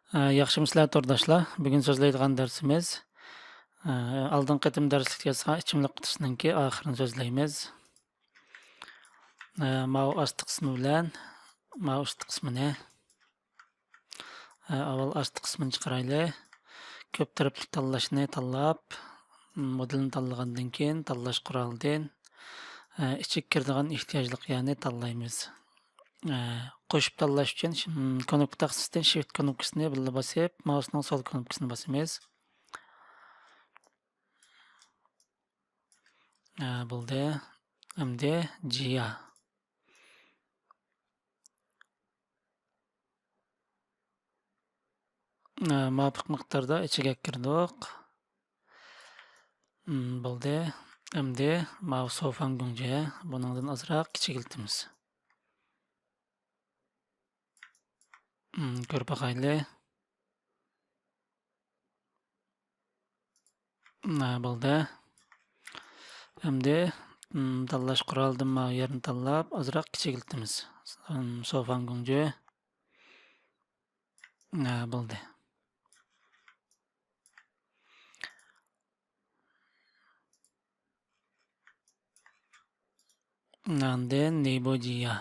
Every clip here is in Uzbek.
Yaxshimisilar to'rdoshlar. Bugun so'zlaydigan darsimiz oldingi qatim darslikda ichimlik qutisininkı oxirini so'zlaymiz. Mau asti qismi bilan mau usti qismini avval asti qismini chiqaraylik. Ko'p tarafli tanlashni tanlab, modelini tanlagandan keyin tanlash qurolidan ichiga kiradigan ehtiyojli ya'ni tanlaymiz. Qo'shib tanlash uchun knopka taqsisidan shift knopkasini birga bosib, mausning sol knopkasini bosamiz. Bo'ldi. Endi jiya. Muvofiq miqdorda ichiga kirdik. Bo'ldi. Endi mau sofan gunja buningdan ozroq kichikiltimiz. Ko'rib boqaylik. Bo'ldi. Endi tanlash qurolidan mau yerini tanlab ozroq kichikiltimiz. Sofan gunja. Bo'ldi. Endi nebo jiya.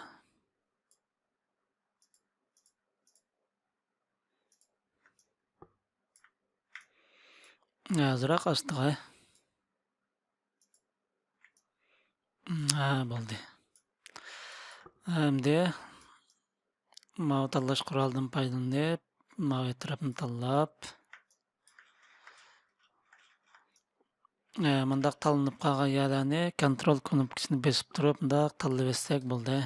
Ozroq ostiga. Bo'ldi. Endi mau tanlash qurolidan foydalanib, mau etrafini tanlab, mundaq tanlanib qolgan yerlarni kontrol knopkasini bosib turib, mundaq tanlayversak bo'ldi.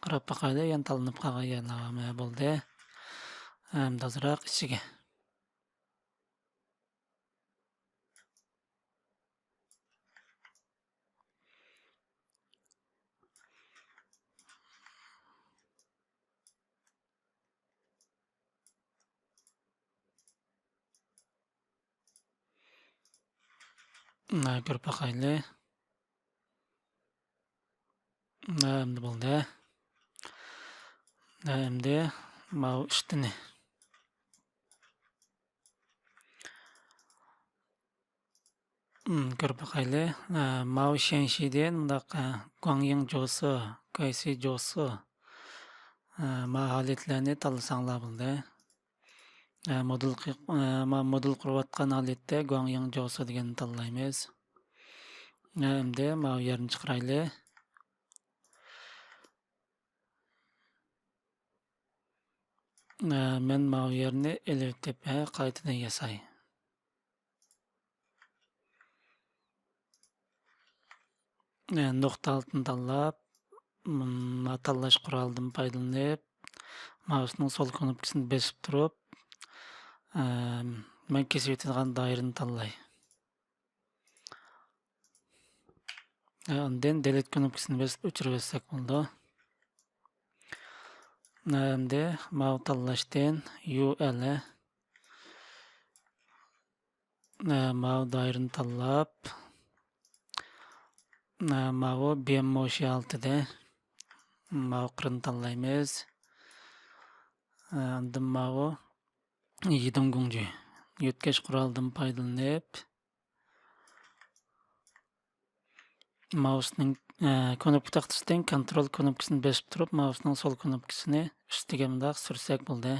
Qarab boqaylik, yana tanlanib qolgan yerlar bo'ldi. Endi ozroq ichiga. Ko'rib boqaylik. Endi bo'ldi. Endi mau ustini. Ko'rib boqaylik. Mau Shanshidan mundaq Guangying Josu, Kaisi Josu holatlarni tanlasanglar bo'ldi. Modul qurayotgan holatda Guangying Josu deganni tanlaymiz. Endi mau yerini chiqaraylik. Men mau yerini elib tepa qaytadan yasay. Nuqta altini tanlab, tanlash qurolidan foydalanib, mausning sol knopkasini bosib turib, men kesib o'tadigan doirani tanlay. Undan delete knopkasini bosib o'chirib etsak bo'ldi. Endi mau tanlashdan UL mau doirani tanlab, mau BMOSH altida mau qirini tanlaymiz. Endi mau yedim gunji yutkash qurolidan foydalanib, mausning knopka taqtisidan kontrol knopkasini bosib turib, mausning sol knopkasini ustiga mundaq sursak bo'ldi.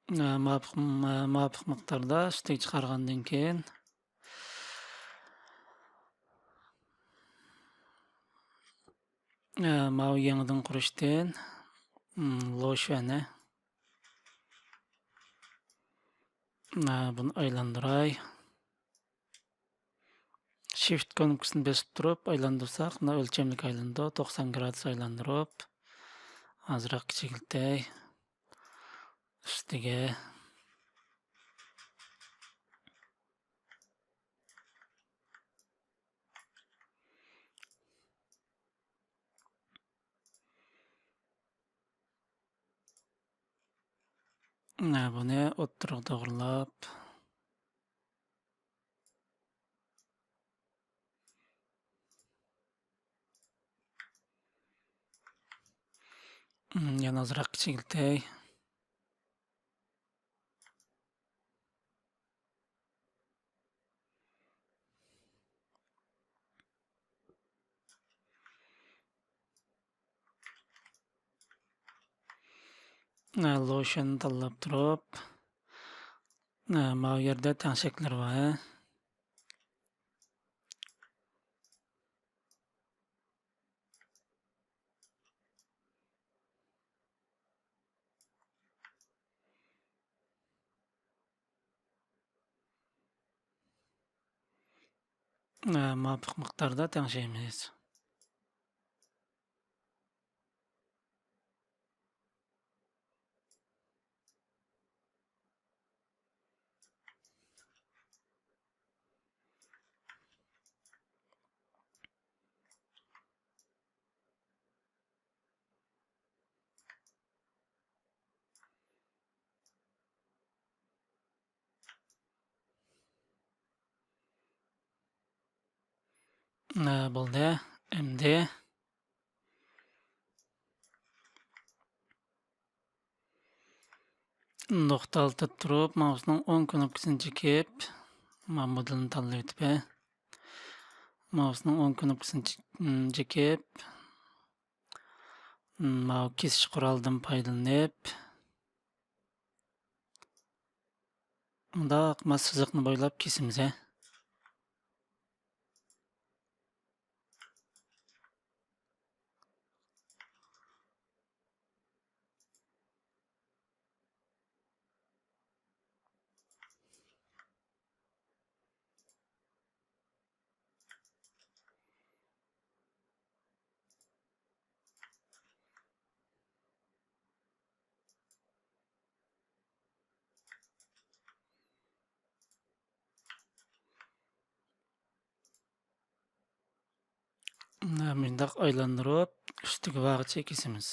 Muvofiq miqdorda ustiga chiqargandan keyin mau yangidan qurishdan loshani buni aylantiray. Shift knopkasini bosib turib aylantirsak, buni o'lchamlik aylandi, 90 gradus aylantirib, ozroq kichikiltay. Ustiga buni o'ttirib to'g'rilab Yana azroq kichiltay. Lotion tanlab turib, mana bu yerda tangshaklar bor. Muvofiq miqdorda tangshaymiz. Bo'ldi. Endi nuqta oltida turib, mousening o'ng knopkasini chekib, mana modelni tanlab o'tib, mousening o'ng knopkasini chekib, mana bu kesish qurolidan foydalanib, bundoq mana siziqni bo'ylab kesamiz. Bundoq aylantirib, ustiga bog'icha kesamiz.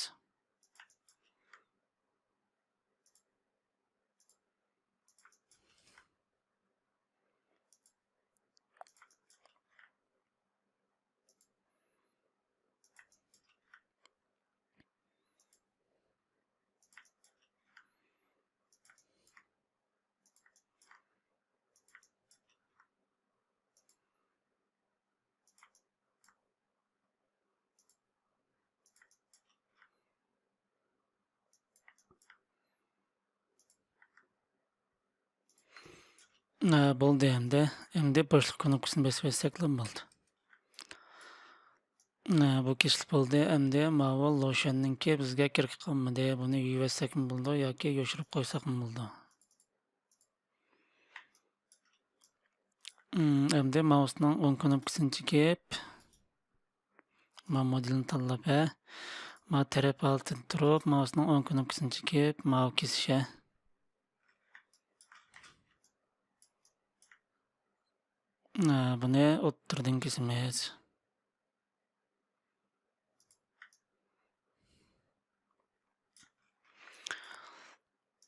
Bo'ldi endi. Endi boshliq knopkasini bosib o'tsak bo'ldi. Bu kesilib bo'ldi. Endi mana bu lotionningki bizga kerak qolmadi. Buni yuvib o'tsakmi bo'ldi yoki yoshirib qo'ysakmi bo'ldi. Endi mousening o'ng knopkasini chekib, mana modelni tanlab, mana taraf altida turib, mousening o'ng knopkasini chekib, mana bu kesish. Buni o'ttirdan kesamiz.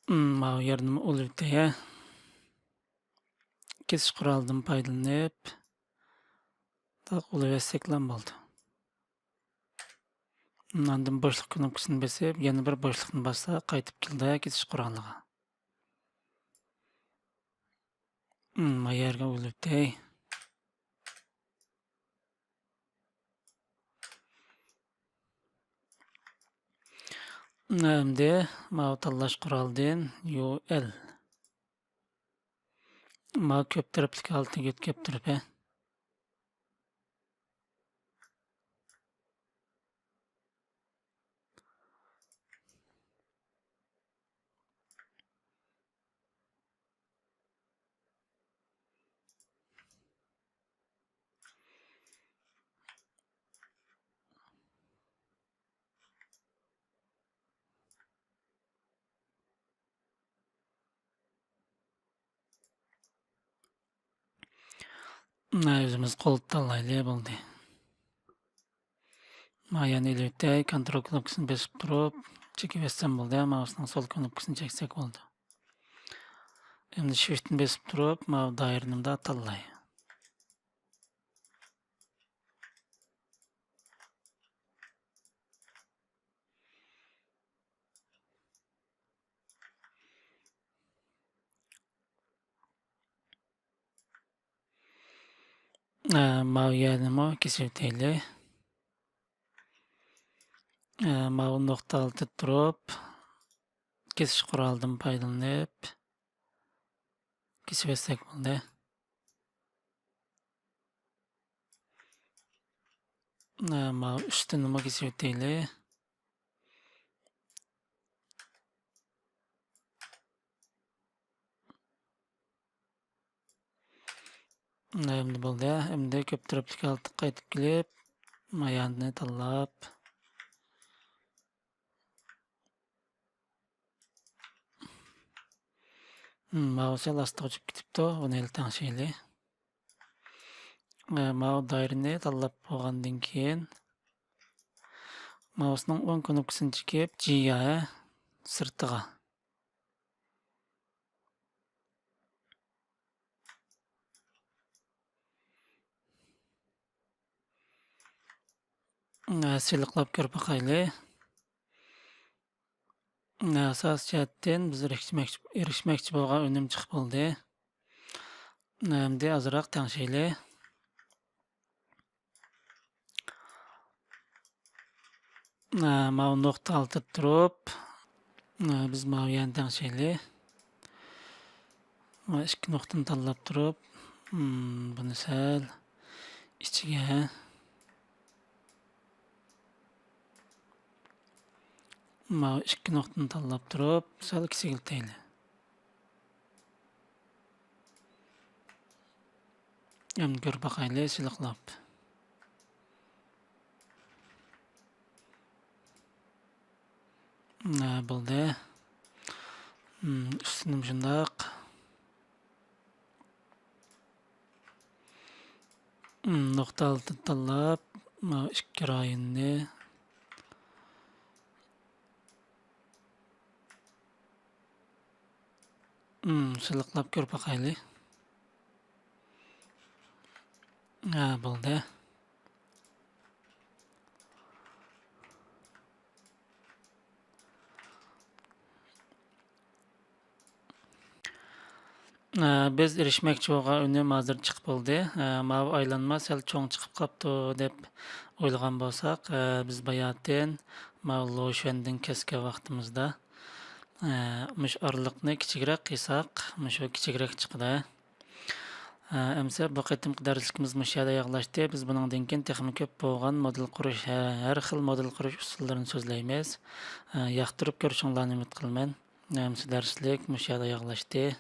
Mana bu yerni olibdi. Kesish qurolidan foydalanib, olib o'tsak bo'ldi. Undan boshliq knopkasini bosib, yana bir boshliqni bossa, qaytib keldi kesish quroliga. Mana yerga olibdi. Endi mana bu tanlash qurolidan UL. Mana ko'p taraflik oltiga o'tkab turib, o'zimiz qo'l tanlaylik bo'ldi. Mana yana elbette kontrol knopkasini bosib turib, chekib o'tsam bo'ldi. Mousening sol knopkasini cheksak bo'ldi. Endi shiftni bosib turib, mana bu doirani tanlay. Maviyani kesip öteyli. Mavi nokta altı turup kesiş kuraldan paydalanıp kesip etsek boldy. Mavi üstünü kesip öteyli. Endi boldy. Endi köp taraplik altı qaytyp kelip mayanını tanlap mouse lastig uçup ketipdi. Onu el taşıylı. Mouse dairəni tanlap bolgandan keyin mouse'ның oң knopkaсын çekip G'ye sırtıga. Siliklap körüp bakaylı. Asas cəhətdən biz erişməkçi bolgan önüm çıkıp boldy. Endi azıraq taşıylı. Mavi nokta altı turup biz maviyani taşıylı. İki noktаны tanlap turup bunu sel içige mavi iki noktаны tanlap turup sel kichigilteyli. Endi görüp bakaylı siliklap. Boldy. Üstünüm şundaq. Nokta altı tanlap iki rayonunu siliklap görüp bakaylı. Boldy. Biz erişmekçi bolgan önüm hazır çıkıp boldy. Mavi aylanma sel çoğ çıkıp kaptı dep oylagan bolsak, biz bayatdan mavi loşendin keske vaqtımızda muş aralıkны kichikroq qilsak, mushu kichikroq chiqdi. Emse bu qitimki darslikimiz mush yerda yakunlashdi. Biz buningdan keyin texnik ko'p bo'lgan model qurish, har xil model qurish usullarini so'zlaymiz. Yoqtirib ko'rishinglarni umid qilaman. Emse darslik mush yerda yakunlashdi.